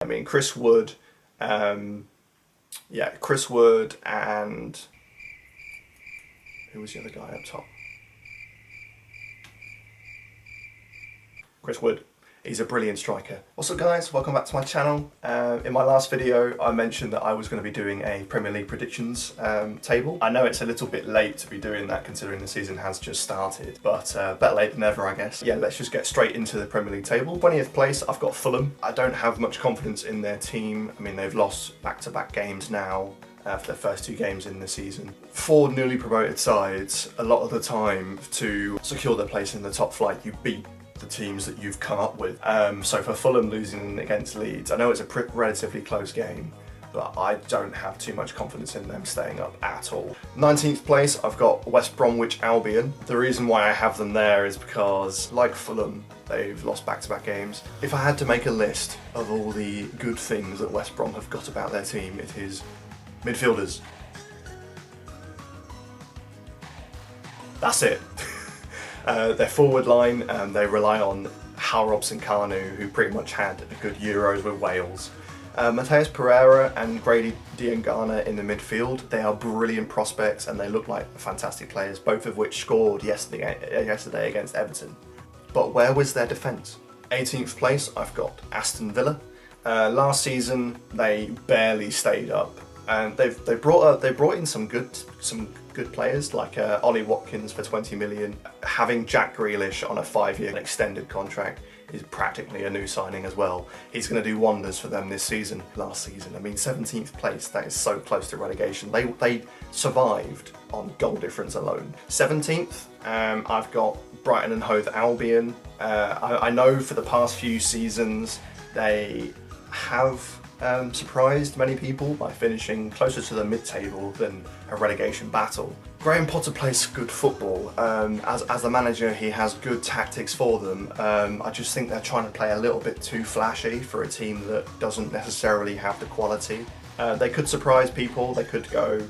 I mean, Chris Wood, yeah, Chris Wood and who was the other guy up top? Chris Wood. He's a brilliant striker. What's up guys, welcome back to my channel. In my last video I mentioned that I was going to be doing a Premier League predictions table. I know it's a little bit late to be doing that considering the season has just started, but better late than never I guess. Yeah, let's just get straight into the Premier League table. 20th place I've got Fulham. I don't have much confidence in their team. I mean, they've lost back-to-back games now for their first two games in the season. For newly promoted sides, a lot of the time to secure their place in the top flight you beat the teams that you've come up with. So for Fulham losing against Leeds, I know it's a relatively close game, but I don't have too much confidence in them staying up at all. 19th place, I've got West Bromwich Albion. The reason why I have them there is because, like Fulham, they've lost back-to-back games. If I had to make a list of all the good things that West Brom have got about their team, it is midfielders. That's it. Their forward line, they rely on Hal Robson-Kanu, who pretty much had a good Euros with Wales. Mateus Pereira and Grady Diangana in the midfield, they are brilliant prospects and they look like fantastic players, both of which scored yesterday against Everton. But where was their defence? 18th place, I've got Aston Villa. Last season, they barely stayed up. And they brought in some good players like Ollie Watkins for 20 million. Having Jack Grealish on a 5-year extended contract is practically a new signing as well. He's going to do wonders for them this season. Last season, I mean 17th place, that is so close to relegation. They survived on goal difference alone. 17th, I've got Brighton and Hove Albion. I know for the past few seasons they have surprised many people by finishing closer to the mid-table than a relegation battle. Graham Potter plays good football. As the manager, he has good tactics for them. I just think they're trying to play a little bit too flashy for a team that doesn't necessarily have the quality. They could surprise people, they could go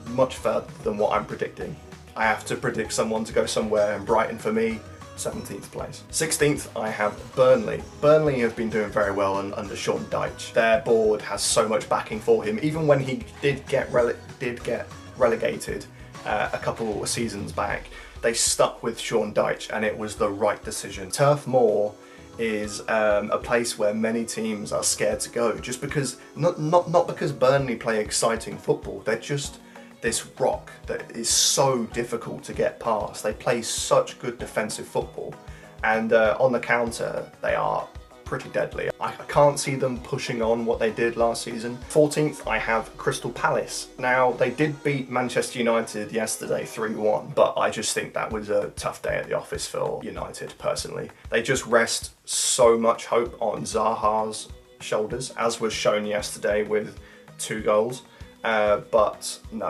much further than what I'm predicting. I have to predict someone to go somewhere, and Brighton for me, 17th place. 16th, I have Burnley. Burnley have been doing very well under Sean Dyche. Their board has so much backing for him. Even when he did get relegated a couple of seasons back, they stuck with Sean Dyche and it was the right decision. Turf Moor is a place where many teams are scared to go, just because, not because Burnley play exciting football, they're just this rock that is so difficult to get past. They play such good defensive football, and on the counter they are pretty deadly. I can't see them pushing on what they did last season. 14th, I have Crystal Palace. Now, they did beat Manchester United yesterday 3-1, but I just think that was a tough day at the office for United, personally. They just rest so much hope on Zaha's shoulders, as was shown yesterday with 2 goals. But no,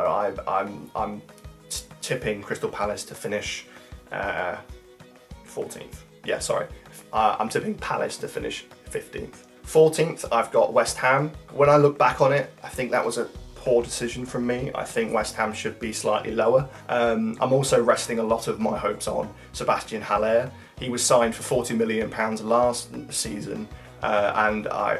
I'm tipping Crystal Palace to finish 14th. Yeah, sorry. I'm tipping Palace to finish 15th. 14th, I've got West Ham. When I look back on it, I think that was a poor decision from me. I think West Ham should be slightly lower. I'm also resting a lot of my hopes on Sebastian Haller. He was signed for £40 million last season. And I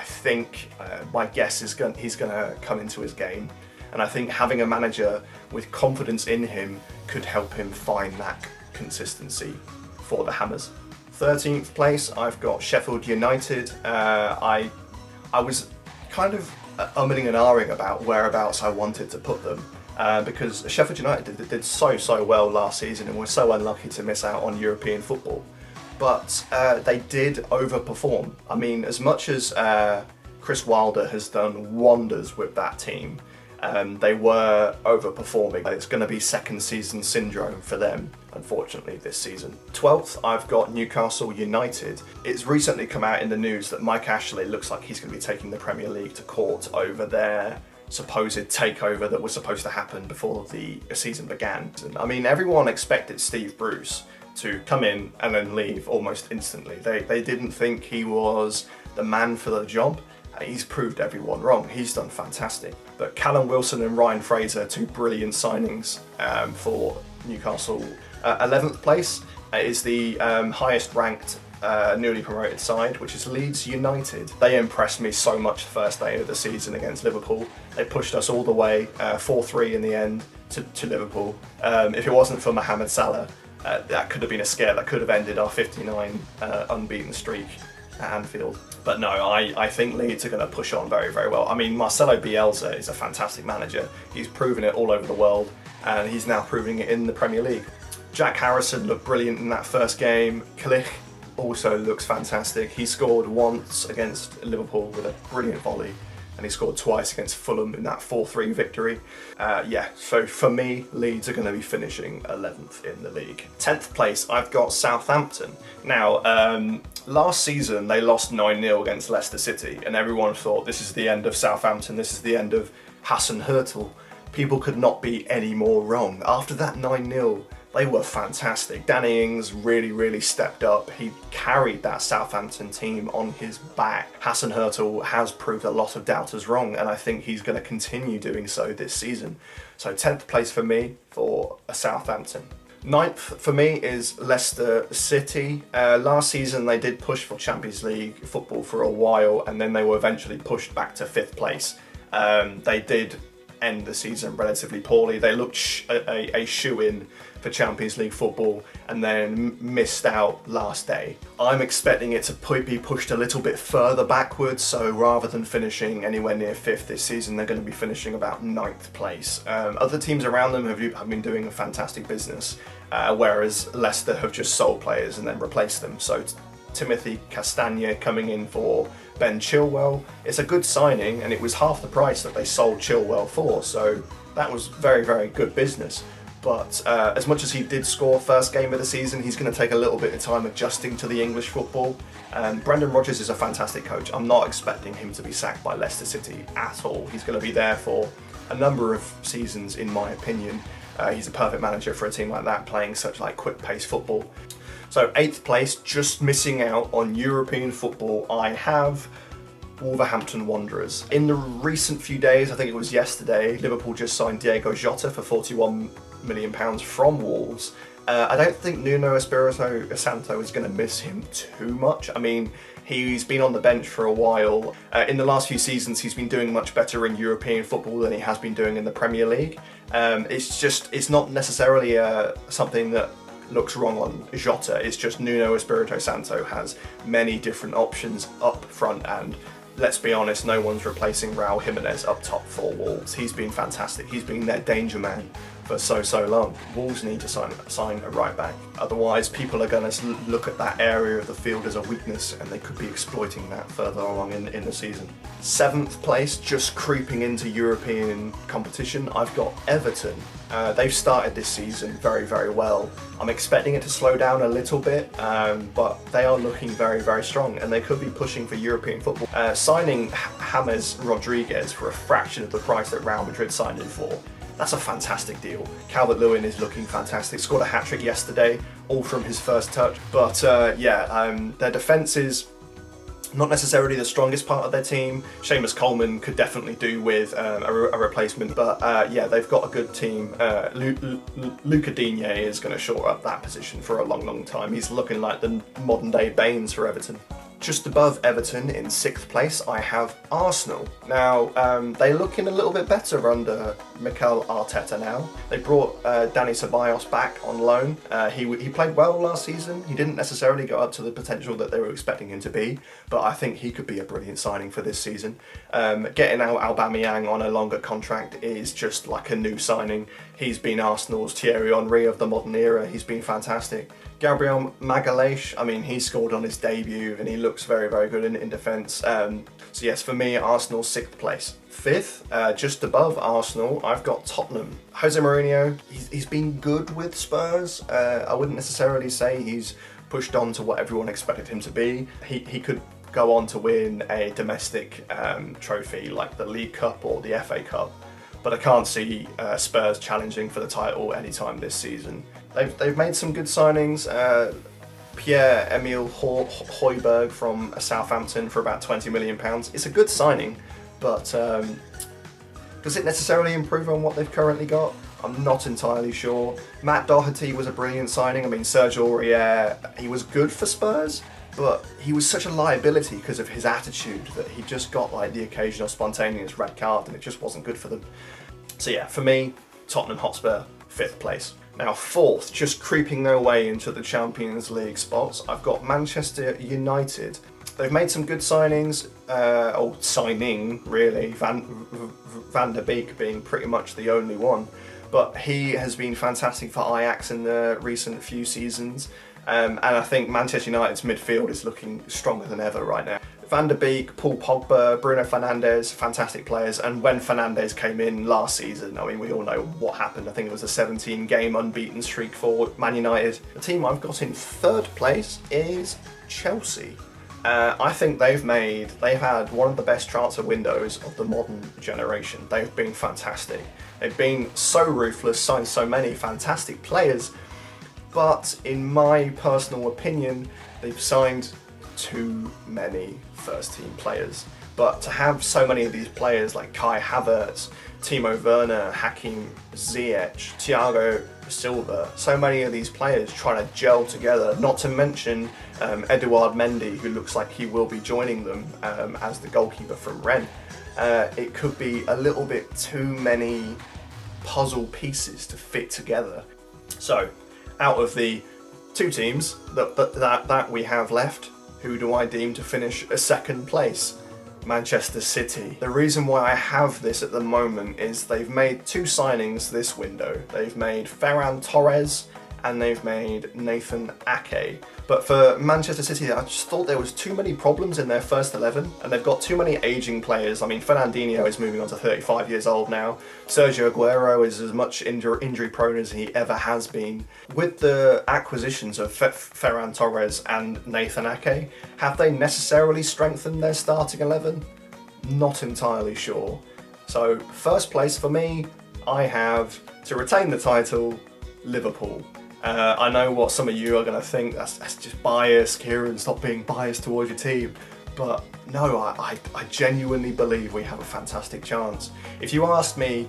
think my guess is he's going to come into his game, and I think having a manager with confidence in him could help him find that consistency for the Hammers. 13th place, I've got Sheffield United. I was kind of umming and ahhing about whereabouts I wanted to put them, because Sheffield United did so well last season and were so unlucky to miss out on European football. But they did overperform. I mean, as much as Chris Wilder has done wonders with that team, they were overperforming. It's going to be second season syndrome for them, unfortunately, this season. 12th, I've got Newcastle United. It's recently come out in the news that Mike Ashley looks like he's going to be taking the Premier League to court over their supposed takeover that was supposed to happen before the season began. I mean, everyone expected Steve Bruce to come in and then leave almost instantly. They didn't think he was the man for the job. He's proved everyone wrong. He's done fantastic. But Callum Wilson and Ryan Fraser, 2 brilliant signings for Newcastle. 11th place is the highest ranked newly promoted side, which is Leeds United. They impressed me so much the first day of the season against Liverpool. They pushed us all the way, 4-3 in the end to Liverpool. If it wasn't for Mohamed Salah, that could have been a scare. That could have ended our 59 unbeaten streak at Anfield. But no, I think Leeds are going to push on very, very well. I mean, Marcelo Bielsa is a fantastic manager. He's proven it all over the world, and he's now proving it in the Premier League. Jack Harrison looked brilliant in that first game. Klich also looks fantastic. He scored once against Liverpool with a brilliant volley, and he scored twice against Fulham in that 4-3 victory. So for me, Leeds are going to be finishing 11th in the league. 10th place, I've got Southampton. Now, last season they lost 9-0 against Leicester City, and everyone thought this is the end of Southampton, this is the end of Hassan Hurtel. People could not be any more wrong. After that 9-0, they were fantastic. Danny Ings really, really stepped up. He carried that Southampton team on his back. Hassan Hurtel has proved a lot of doubters wrong, and I think he's going to continue doing so this season. So 10th place for me for Southampton. 9th for me is Leicester City. Last season they did push for Champions League football for a while, and then they were eventually pushed back to 5th place. They did end the season relatively poorly. They looked a shoe-in for Champions League football and then missed out last day. I'm expecting it to be pushed a little bit further backwards, so rather than finishing anywhere near 5th this season, they're going to be finishing about 9th place. Other teams around them have been doing a fantastic business, whereas Leicester have just sold players and then replaced them. So Timothy Castagne coming in for Ben Chilwell. It's a good signing, and it was half the price that they sold Chilwell for, so that was very, very good business. But as much as he did score first game of the season, he's going to take a little bit of time adjusting to the English football. Brendan Rodgers is a fantastic coach. I'm not expecting him to be sacked by Leicester City at all. He's going to be there for a number of seasons, in my opinion. He's a perfect manager for a team like that, playing such quick-paced football. So 8th place, just missing out on European football, I have Wolverhampton Wanderers. In the recent few days, I think it was yesterday, Liverpool just signed Diego Jota for £41 million from Wolves. I don't think Nuno Espirito Santo is going to miss him too much. I mean, he's been on the bench for a while. In the last few seasons, he's been doing much better in European football than he has been doing in the Premier League. It's not necessarily something that looks wrong on Jota. It's just Nuno Espirito Santo has many different options up front, and let's be honest, no one's replacing Raul Jimenez up top for Wolves. He's been fantastic. He's been their danger man for so long. Wolves need to sign a right back. Otherwise, people are going to look at that area of the field as a weakness, and they could be exploiting that further along in the season. 7th place, just creeping into European competition, I've got Everton. They've started this season very, very well. I'm expecting it to slow down a little bit, but they are looking very, very strong, and they could be pushing for European football. Signing James Rodriguez for a fraction of the price that Real Madrid signed him for, that's a fantastic deal. Calvert-Lewin is looking fantastic. Scored a hat-trick yesterday, all from his first touch. But their defence is not necessarily the strongest part of their team. Seamus Coleman could definitely do with a replacement, but they've got a good team. Luca Digne is going to shore up that position for a long time. He's looking like the modern-day Baines for Everton. Just above Everton in 6th place, I have Arsenal. Now, they're looking a little bit better under Mikel Arteta now. They brought Dani Ceballos back on loan. He played well last season. He didn't necessarily go up to the potential that they were expecting him to be, but I think he could be a brilliant signing for this season. Getting out Aubameyang on a longer contract is just like a new signing. He's been Arsenal's Thierry Henry of the modern era. He's been fantastic. Gabriel Magalhaes, I mean, he scored on his debut and he looks very, very good in defence. So yes, for me, Arsenal 6th place. 5th, just above Arsenal, I've got Tottenham. Jose Mourinho, he's been good with Spurs. I wouldn't necessarily say he's pushed on to what everyone expected him to be. He could go on to win a domestic trophy like the League Cup or the FA Cup, but I can't see Spurs challenging for the title anytime this season. They've made some good signings. Pierre-Emile Højbjerg from Southampton for about £20 million. It's a good signing, but does it necessarily improve on what they've currently got? I'm not entirely sure. Matt Doherty was a brilliant signing. I mean, Serge Aurier, he was good for Spurs, but he was such a liability because of his attitude that he just got like the occasional spontaneous red card, and it just wasn't good for them. So yeah, for me, Tottenham Hotspur, 5th place. Now 4th, just creeping their way into the Champions League spots, I've got Manchester United. They've made some good signings, or signing really, Van der Beek being pretty much the only one. But he has been fantastic for Ajax in the recent few seasons. And I think Manchester United's midfield is looking stronger than ever right now. Van der Beek, Paul Pogba, Bruno Fernandes, fantastic players. And when Fernandes came in last season, I mean, we all know what happened. I think it was a 17-game unbeaten streak for Man United. The team I've got in 3rd place is Chelsea. I think they've had one of the best transfer windows of the modern generation. They've been fantastic. They've been so ruthless, signed so many fantastic players, but in my personal opinion, they've signed too many first-team players. But to have so many of these players like Kai Havertz, Timo Werner, Hakim Ziyech, Thiago Silva, so many of these players trying to gel together, not to mention Edouard Mendy, who looks like he will be joining them as the goalkeeper from Rennes. It could be a little bit too many puzzle pieces to fit together. So, out of the 2 teams that we have left, who do I deem to finish a 2nd place? Manchester City. The reason why I have this at the moment is they've made 2 signings this window. They've made Ferran Torres and they've made Nathan Ake. But for Manchester City, I just thought there was too many problems in their first 11, and they've got too many aging players. I mean, Fernandinho is moving on to 35 years old now. Sergio Aguero is as much injury prone as he ever has been. With the acquisitions of Ferran Torres and Nathan Ake, have they necessarily strengthened their starting 11? Not entirely sure. So, 1st place for me, I have, to retain the title, Liverpool. I know what some of you are going to think, that's just bias, Kieran, stop being biased towards your team. But no, I genuinely believe we have a fantastic chance. If you asked me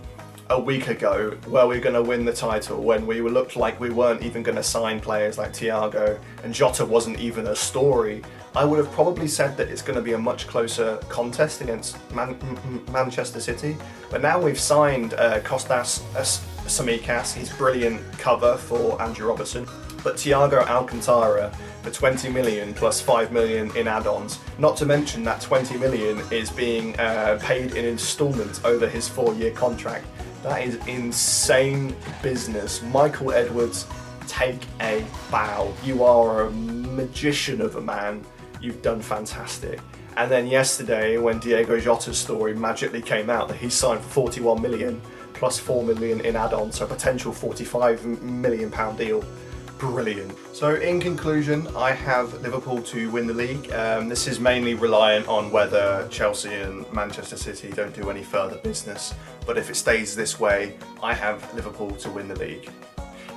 a week ago were we going to win the title when we looked like we weren't even going to sign players like Thiago and Jota wasn't even a story, I would have probably said that it's going to be a much closer contest against Manchester City. But now we've signed Kostas Tsimikas, he's brilliant cover for Andrew Robertson. But Thiago Alcantara for 20 million plus 5 million in add-ons. Not to mention that 20 million is being paid in instalments over his 4-year contract. That is insane business. Michael Edwards, take a bow. You are a magician of a man. You've done fantastic. And then yesterday, when Diego Jota's story magically came out that he signed for 41 million plus 4 million in add-ons, so a potential 45 million pound deal. Brilliant. So in conclusion, I have Liverpool to win the league. This is mainly reliant on whether Chelsea and Manchester City don't do any further business. But if it stays this way, I have Liverpool to win the league.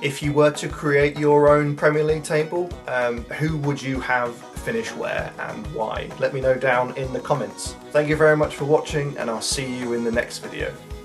If you were to create your own Premier League table, who would you have finish where and why? Let me know down in the comments. Thank you very much for watching, and I'll see you in the next video.